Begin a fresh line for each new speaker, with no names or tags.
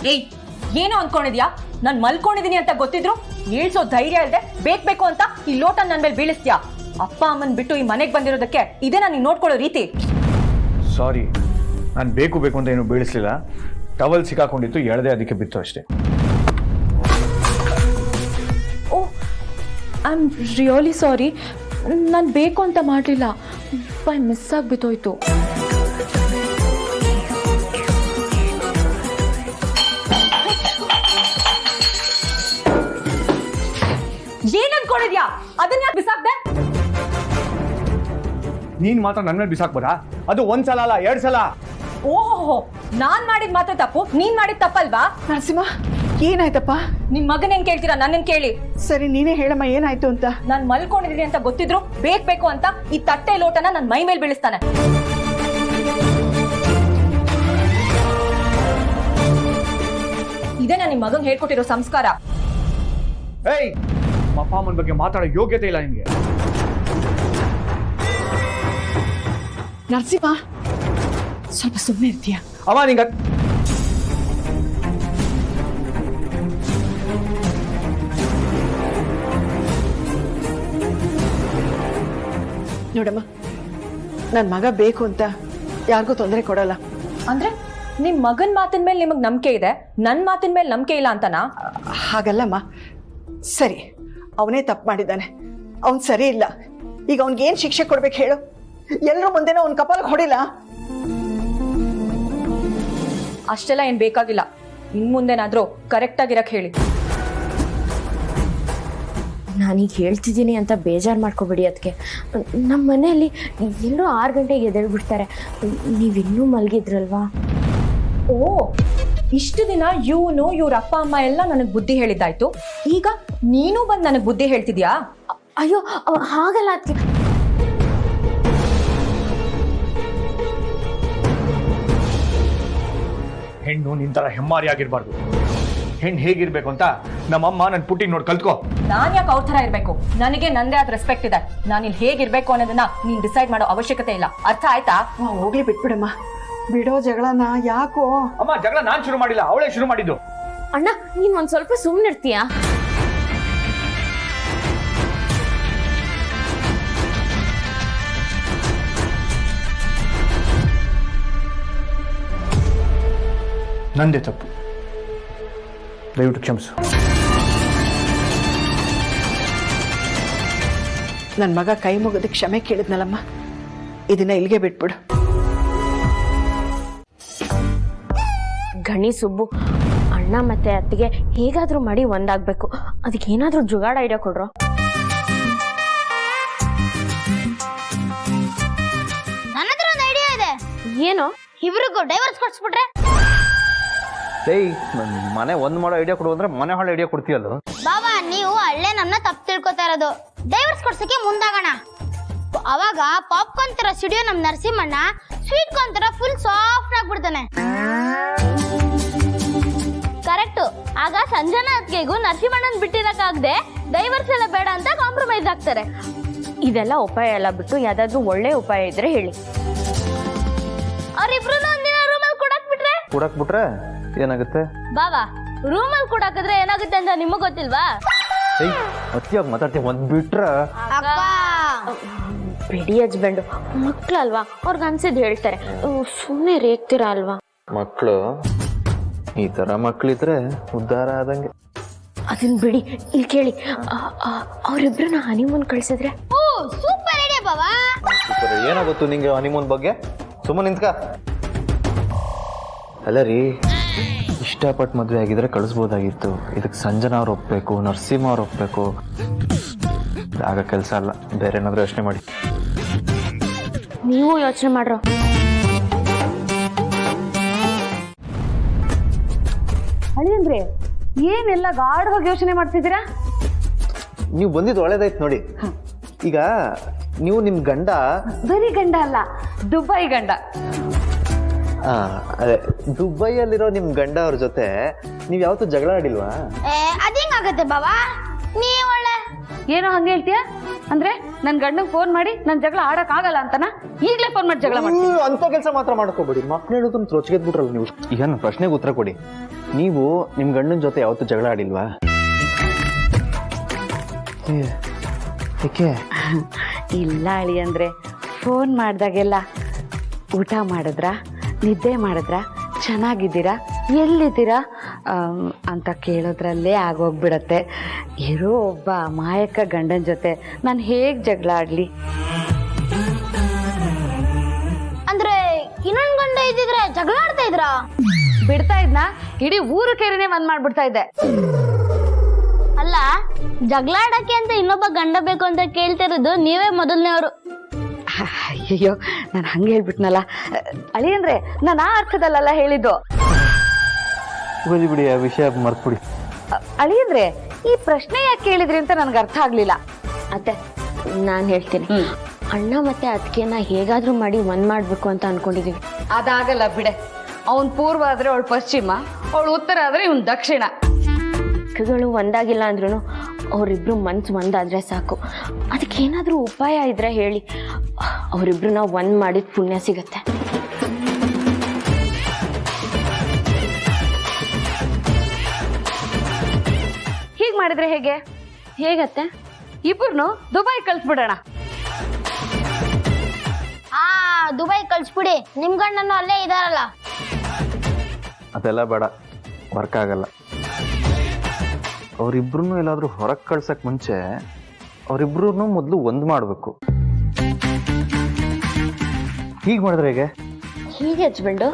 ಏಯ್ ಏನೋ ಅನ್ಕೊಂಡಿದ್ಯಾ? ನಾನು ಮಲ್ಕೊಂಡಿದೀನಿ ಅಂತ ಗೊತ್ತಿದ್ರು ಏಳ್ಸೋ ಧೈರ್ಯ ಇಲ್ಲದೆ ಬೇಕು ಅಂತ ಈ ಲೋಟ ನನ್ನ ಮೇಲೆ ಬೀಳಿಸ್ತೀಯಾ? ಅಪ್ಪ ಅಮ್ಮನ್ ಬಿಟ್ಟು ಈ ಮನೆಗೆ ಬಂದಿರೋದಕ್ಕೆ ಇದೇ ನಾನು ನೋಡ್ಕೊಳ್ಳೋ ರೀತಿ.
ಸಾರಿ, ನಾನು ಬೇಕು ಅಂತ ಏನು ಬೀಳಿಸ್ಲಿಲ್ಲ. ಟವಲ್ ಸಿಕ್ಕಾಕೊಂಡಿತ್ತು, ಎಳೆದೆ, ಅದಕ್ಕೆ ಬಿತ್ತು ಅಷ್ಟೇ.
ಓ ಐ ಆಮ್ ರಿಯಲಿ ಸಾರಿ. ನಾನು ಬೇಕು ಅಂತ ಮಾಡಲಿಲ್ಲ, ಬೈ ಮಿಸ್ ಆಗಿಬಿಟ್ಟೋಯ್ತು. ಏನ್ ಅನ್ಕೊಂಡಿದ್ಯಾ? ಅದನ್ನ ಯಾಕೆ ಬಿಸಾಕ್ದೆ?
ನೀನ್ ಮಾತ್ರ ನನ್ನ ಮೇಲೆ ಬಿಸಾಕ್ಬೋದಾ? ಅದು ಒಂದ್ಸಲ ಅಲ್ಲ, 2 ಸಲ.
ಓಹೋ, ನಾನ್ ಮಾಡಿದ್ ಮಾತ್ರ ತಪ್ಪು, ನೀನ್ ಮಾಡಿದ್ ತಪ್ಪಲ್ವಾ?
ನರಸಿಂಹ, ಏನಾಯ್ತಪ್ಪ?
ನಿಮ್ ಮಗನೇನ್ ಕೇಳ್ತೀರಾ? ನನ್ನನ್ ಕೇಳಿ.
ಸರಿ, ನೀನೇ ಹೇಳಮ್ಮ ಏನಾಯ್ತು ಅಂತ.
ನಾನ್ ಮಲ್ಕೊಂಡಿದೀನಿ ಅಂತ ಗೊತ್ತಿದ್ರು ಬೇಕು ಅಂತ ಈ ತಟ್ಟೆ ಲೋಟನ ನನ್ ಮೈ ಮೇಲೆ ಬೀಳಿಸ್ತಾನೆ. ಇದೇ ನಿಮ್ ಮಗಂಗ್ ಹೇಳ್ಕೊಟ್ಟಿರೋ ಸಂಸ್ಕಾರ.
ಏಯ್, ನಮ್ಮ ಅಪ್ಪ ಅಮ್ಮನ ಬಗ್ಗೆ ಮಾತಾಡೋ ಯೋಗ್ಯತೆ ಇಲ್ಲ ನಿನ್ಗೆ.
ನರಸಿಂಹ, ಸ್ವಲ್ಪ ಸುಮ್ಮನೆ ಇರ್ತೀಯ?
ಅಮ್ಮ ನಿಂಗ
ನೋಡಮ್ಮ, ನನ್ನ ಮಗ ಬೇಕು ಅಂತ ಯಾರಿಗೂ ತೊಂದರೆ ಕೊಡಲ್ಲ.
ಅಂದ್ರೆ ನಿಮ್ ಮಗನ್ ಮಾತಿನ ಮೇಲೆ ನಿಮಗ್ ನಂಬಿಕೆ ಇದೆ, ನನ್ ಮಾತಿನ ಮೇಲೆ ನಂಬಿಕೆ ಇಲ್ಲ ಅಂತನಾ?
ಹಾಗಲ್ಲಮ್ಮ. ಸರಿ, ಅವನೇ ತಪ್ಪು ಮಾಡಿದ್ದಾನೆ, ಅವನ್ ಸರಿ ಇಲ್ಲ. ಈಗ ಅವನ್ಗೇನ್ ಶಿಕ್ಷೆ ಕೊಡ್ಬೇಕು ಹೇಳು? ಎಲ್ಲರೂ ಮುಂದೆನೂ ಅವ್ನ ಕಪಾಲಕ್ಕೆ ಹೊಡಿಲ್ಲ.
ಅಷ್ಟೆಲ್ಲ ಏನ್ ಬೇಕಾಗಿಲ್ಲ. ಇನ್ ಮುಂದೆನಾದ್ರೂ ಕರೆಕ್ಟ್ ಆಗಿರಕ್ ಹೇಳಿ.
ನಾನೀಗ ಹೇಳ್ತಿದ್ದೀನಿ ಅಂತ ಬೇಜಾರು ಮಾಡ್ಕೋಬೇಡಿ. ಅದಕ್ಕೆ ನಮ್ಮ ಮನೆಯಲ್ಲಿ ಎಲ್ಲರೂ 6 ಗಂಟೆಗೆ ಎದ್ದೇಳ್ಬಿಡ್ತಾರೆ. ನೀವಿನ್ನೂ ಮಲಗಿದ್ರಲ್ವಾ?
ಓ, ಇಷ್ಟು ದಿನ ಇವ್ರ ಅಪ್ಪ ಅಮ್ಮ ಎಲ್ಲ ನನಗ್ ಬುದ್ಧಿ ಹೇಳಿದ್ದಾಯ್ತು, ಈಗ ನೀನು ಬಂದ್ ನನಗ್ ಬುದ್ಧಿ ಹೇಳ್ತಿದ್ಯಾ?
ಅಯ್ಯೋ, ಹಾಗಲ್ಲ ಅದಕ್ಕೆ.
ಹೆಣ್ಣು ನಿಂತರ ಹೆಮ್ಮಾರಿ ಆಗಿರ್ಬಾರ್ದು. ಹೆಣ್ಣು ಹೇಗಿರ್ಬೇಕು ಅಂತ ನಮ್ಮಮ್ಮ ನನ್ನ ಪುಟ್ಟಿಗೆ ನೋಡಿ ಕಲ್ತ್ಕೋ.
ನಾನ್ ಯಾಕೆ ಅವ್ರ ತರ ಇರ್ಬೇಕು? ನನಗೆ ನಂದೇ ಆದ ರೆಸ್ಪೆಕ್ಟ್ ಇದೆ. ನಾನು ಇಲ್ಲಿ ಹೇಗಿರ್ಬೇಕು ಅನ್ನೋದನ್ನ ನೀನ್ ಡಿಸೈಡ್ ಮಾಡೋ ಅವಶ್ಯಕತೆ ಇಲ್ಲ. ಅರ್ಥ ಆಯ್ತಾ?
ಹೋಗ್ಲಿ, ಬಿಟ್ಬಿಡಮ್ಮ. ಬಿಡೋ ಜಗಳನ. ಯಾಕೋ
ಅಮ್ಮ, ಜಗಳ ನಾನ್ ಶುರು ಮಾಡಿಲ್ಲ, ಅವಳೇ ಶುರು ಮಾಡಿದ್ದು.
ಅಣ್ಣ, ನೀನ್ ಒಂದ್ ಸ್ವಲ್ಪ ಸುಮ್ಮನಿರ್ತೀಯಾ?
ನಂದೇ ತಪ್ಪು, ದಯವಿಟ್ಟು ಕ್ಷಮಿಸು.
ನನ್ನ ಮಗ ಕೈ ಮುಗಿದು ಕ್ಷಮೆ ಕೇಳಿದ್ನಲ್ಲಮ್ಮ, ಇದನ್ನ ಇಲ್ಲಿಗೆ ಬಿಟ್ಬಿಡು.
ಗಣಿ ಸುಬ್ಬು, ಅಣ್ಣ ಮತ್ತೆ ಅತ್ತಿಗೆ ಹೇಗಾದ್ರೂ ಮಾಡಿ ಒಂದಾಗ್ಬೇಕು. ಅದಕ್ಕೆ ಏನಾದ್ರೂ ಜುಗಾಡ ಐಡಿಯಾ ಕೊಡ್ರೋ.
ನನ್ನ ಹತ್ರ ಒಂದು ಐಡಿಯಾ ಇದೆ.
ಏನೋ?
ಇಬ್ರಿಗೂ ಡೈವರ್ಸ್ ಕೊಡ್ಸ್ಬಿಟ್ರೆ?
ಏಯ್, ಮನೆ ಒಂದ್ ಮಾಡೋ ಐಡಿಯಾ ಕೊಡು ಅಂದ್ರೆ ಮನೆ ಹಾಳು ಐಡಿಯಾ ಕೊಡ್ತೀಯಲ್ಲ.
ಬಾಬಾ, ನೀವು ಅಲ್ಲೇ ನಮ್ಮನ್ನ ತಪ್ಪು ತಿಳ್ಕೊತಾ ಇರೋದು. ಡೈವರ್ಸ್ ಕೊಡ್ಸಕ್ಕೆ ಮುಂದಾಗೋಣ. ಅವಾಗ ಪಾಪ್ಕಾರ್ನ್ ತರ ಸಿಡಿಯೋ ನಮ್ ನರಸಿಂಹಣ್ಣ ಸ್ವೀಟ್ ಕಾರ್ನ್ ತರ ಫುಲ್ ಸಾಫ್ಟ್ ಆಗ್ಬಿಡ್ತಾನೆ. ಕರೆಕ್ಟ್. ಆಗ ಸಂಜನಾ ಅತ್ತಿಗೆಗೂ ನರಸಿಂಹಣ್ಣನ್ ಬಿಟ್ಟಿರಕ್ಕಾಗದೆ ಡೈವರ್ಸ್ ಎಲ್ಲ ಬೇಡ ಅಂತ ಕಾಂಪ್ರಮೈಸ್ ಆಗ್ತಾರೆ.
ಇದೆಲ್ಲ ಉಪಾಯ ಎಲ್ಲ ಬಿಟ್ಟು ಯಾವ್ದಾದ್ರು ಒಳ್ಳೆ ಉಪಾಯ ಇದ್ರೆ ಹೇಳಿ.
ಅವ್ರಿಬ್ರು ಒಂದಿನ ರೂಮಲ್ಲಿ
ಕೂಡಕ್ ಬಿಟ್ರೆ ಏನಾಗುತ್ತೆ?
ಬಾಬಾ, ರೂಮಲ್ಲಿ ಕೂಡಾಕಿದ್ರೆ ಏನಾಗುತ್ತೆ ಅಂತ ನಿಮಗ್ ಗೊತ್ತಿಲ್ವಾ?
ಏಯ್, ಅತ್ತಿಯಾಗಿ ಮಾತಾಡ್ತೀವಿ, ಒಂದ್ ಬಿಟ್ರ.
ಬಿಡಿ ಹಸ್ಬೆಂಡು, ಮಕ್ಳಲ್ವಾ, ಅವ್ರಿಗೆ ಅನ್ಸಿದ್ ಹೇಳ್ತಾರೆ. ಸುಮ್ಮನೆ ರೇಗ್ತೀರಾ ಅಲ್ವಾ?
ಮಕ್ಕಳು ಈ ತರ ಮಕ್ಳಿದ್ರೆ ಉದ್ಧಾರ ಆದಂಗೆ.
ಅದನ್ನ ಬಿಡಿ, ಇಲ್ಲಿ ಕೇಳಿ. ಅವ್ರಿಬ್ರನ್ನ ಹನಿಮೂನ್ ಕಳ್ಸಿದ್ರೆ?
ಓ, ಸೂಪರ್ ಐಡಿಯಾ ಬಾಬಾ.
ಏನಾಗುತ್ತು ನಿಂಗೆ ಹನಿಮೂನ್ ಬಗ್ಗೆ? ಸುಮ್ಮನೆ ನಿಂತ್ಕ. ಅಲ್ಲ ರೀ, ಇಷ್ಟಪಟ್ಟು ಮದುವೆ ಆಗಿದ್ರೆ ಕಳಿಸ್ಬೋದಾಗಿತ್ತು. ಇದಕ್ಕೆ ಸಂಜನಾ ಅವ್ರು ಒಪ್ಬೇಕು, ನರಸಿಂಹ ಅವ್ರು ಒಪ್ಬೇಕು. ಆಗ ಕೆಲಸ ಅಲ್ಲ, ಬೇರೆ ಏನಾದ್ರು ಯೋಚನೆ ಮಾಡಿ.
ನೀವು ಯೋಚನೆ ಮಾಡ್ರೋ.
ಅಳಿಯಂದ್ರೆ ಏನೆಲ್ಲ ಗಾಢವಾಗಿ ಯೋಚನೆ ಮಾಡ್ತಿದ್ದೀರಾ?
ನೀವು ಬಂದಿದ್ದು ಒಳ್ಳೇದಾಯ್ತು ನೋಡಿ. ಈಗ ನೀವು ನಿಮ್ ಗಂಡ
ಬರೀ ಗಂಡ ಅಲ್ಲ, ದುಬೈ ಗಂಡ.
ಅದೇ ದುಬೈಯಲ್ಲಿರೋ ನಿಮ್ ಗಂಡ ಅವ್ರ ಜೊತೆ ನೀವ್ ಯಾವತ್ತೂ ಜಗಳ ಆಡಿಲ್ವಾ?
ಅದೇಂಗಾಗತ್ತೆ ಬಾಬಾ, ನೀವ್ ಒಳ್ಳೆ
ಏನೋ ಹಂಗೆ ಹೇಳ್ತೀಯ? ಅಂದ್ರೆ ನನ್ ಗಂಡಂಗ್ ಫೋನ್ ಮಾಡಿ ನನ್ ಜಗಳ ಆಡಕ್ ಆಗಲ್ಲ ಅಂತನ ಈಗ್ಲೇ ಫೋನ್ ಮಾಡಿ ಜಗಳ ಮಾಡ್ತೀನಿ.
ಅಂತ ಕೆಲಸ ಮಾತ್ರ ಮಾಡ್ಕೋಬೇಡಿ. ಮಕ್ಳು ಹೇಳೋದನ್ನ ರೋಚಿಗೆದ್ಬಿಟ್ರಲ್ಲ ನೀವು. ಈಗ ನನ್ನ ಪ್ರಶ್ನೆಗೆ ಉತ್ತರ ಕೊಡಿ. ನೀವು ನಿಮ್ಮ ಗಂಡನ ಜೊತೆ ಯಾವತ್ತೂ ಜಗಳ ಆಡಿಲ್ವಾ? ಏಕೆ?
ಇಲ್ಲ ಅಳಿ ಅಂದರೆ ಫೋನ್ ಮಾಡಿದಾಗೆಲ್ಲ ಊಟ ಮಾಡಿದ್ರಾ, ನಿದ್ದೆ ಮಾಡಿದ್ರಾ, ಚೆನ್ನಾಗಿದ್ದೀರಾ, ಎಲ್ಲಿದ್ದೀರಾ ಅಂತ ಕೇಳೋದ್ರಲ್ಲೇ ಆಗೋಗ್ಬಿಡತ್ತೆ. ಇರೋ ಒಬ್ಬ ಮಾಯಕ ಗಂಡನ ಜೊತೆ ನಾನು ಹೇಗೆ ಜಗಳ ಆಡಲಿ?
ಅಂದ್ರೆ ಇನ್ನೊಂದ್ ಗಂಡ ಇದ್ದಿದ್ರೆ ಜಗಳ ಆಡ್ತಾ ಇದ್ರಾ?
ಬಿಡ್ತಾ ಇದ್ನ ಇಡೀ ಊರು ಕೇರಿನೇ ಬಂದ್ ಮಾಡ್ಬಿಡ್ತಾ ಇದ್ದೆ.
ಅಲ್ಲ, ಜಗಳ ಆಡಕ್ಕೆ ಅಂತ ಇನ್ನೊಬ್ಬ ಗಂಡ ಬೇಕು ಅಂತ ಕೇಳ್ತಿರೋದು ನೀವೇ ಮೊದಲನೇವರು.
ಅಯ್ಯೋ, ನಾನು ಹಂಗೆ ಹೇಳ್ಬಿಟ್ನಲ್ಲ ಅಳಿ ಅಂದ್ರೆ ನಾನು ಆ ಅರ್ಥದಲ್ಲ ಹೇಳಿದ್ದು.
ಹೋಗಿ ಬಿಡಿ, ಆ ವಿಷಯ ಮರ್ತ್ಬಿಡಿ.
ಅಳಿ ಅಂದ್ರೆ ಈ ಪ್ರಶ್ನೆ ಯಾಕೆ ಕೇಳಿದ್ರಿ ಅಂತ ನನ್ಗೆ ಅರ್ಥ ಆಗ್ಲಿಲ್ಲ.
ಅತ್ತೆ ನಾನು ಹೇಳ್ತೀನಿ, ಅಣ್ಣ ಮತ್ತೆ ಅದಕ್ಕೆನ ಹೇಗಾದ್ರೂ ಮಾಡಿ ಒಂದ್ ಮಾಡ್ಬೇಕು ಅಂತ ಅನ್ಕೊಂಡಿದೀವಿ.
ಅದಾಗಲ್ಲ ಬಿಡೆ. ಅವನ್ ಪೂರ್ವ ಆದ್ರೆ ಅವಳು ಪಶ್ಚಿಮ, ಅವಳು ಉತ್ತರ ಆದ್ರೆ ಇವನ್ ದಕ್ಷಿಣ.
ದಿಕ್ಕುಗಳು ಒಂದಾಗಿಲ್ಲ ಅಂದ್ರೂ ಅವರಿಬ್ರು ಮನ್ಸು ಒಂದಾದ್ರೆ ಸಾಕು. ಅದಕ್ಕೇನಾದ್ರೂ ಉಪಾಯ ಇದ್ರೆ ಹೇಳಿ, ಅವರಿಬ್ರು ನಾವು ಒಂದ್ ಮಾಡಿದ ಪುಣ್ಯ ಸಿಗತ್ತೆ.
ಹೀಗ್ ಮಾಡಿದ್ರೆ ಹೇಗೆ?
ಹೇಗತ್ತೆ?
ಇಬ್ಬರನ್ನು ದುಬೈ ಕಳ್ಸ್ಬಿಡೋಣ.
ದುಬೈ ಕಳ್ಸ್ಬಿಡಿ, ನಿಮ್ ಗಂಡನ್ನು ಅಲ್ಲೇ ಇದಾರಲ್ಲ.
ಅದೆಲ್ಲ ಬೇಡ, ವರ್ಕ್ ಆಗಲ್ಲ. ಅವರಿಬ್ರು ಎಲ್ಲಾದ್ರೂ ಹೊರಗೆ ಕಳ್ಸಕ್ ಮುಂಚೆ ಅವರಿಬ್ರು ಮೊದಲು ಒಂದು ಮಾಡಬೇಕು. ಹೀಗೆ ಮಾಡಿದ್ರೆ ಹೇಗೆ?
ಹೀಗೆ ಹಚ್ಬಿಟ್ಟು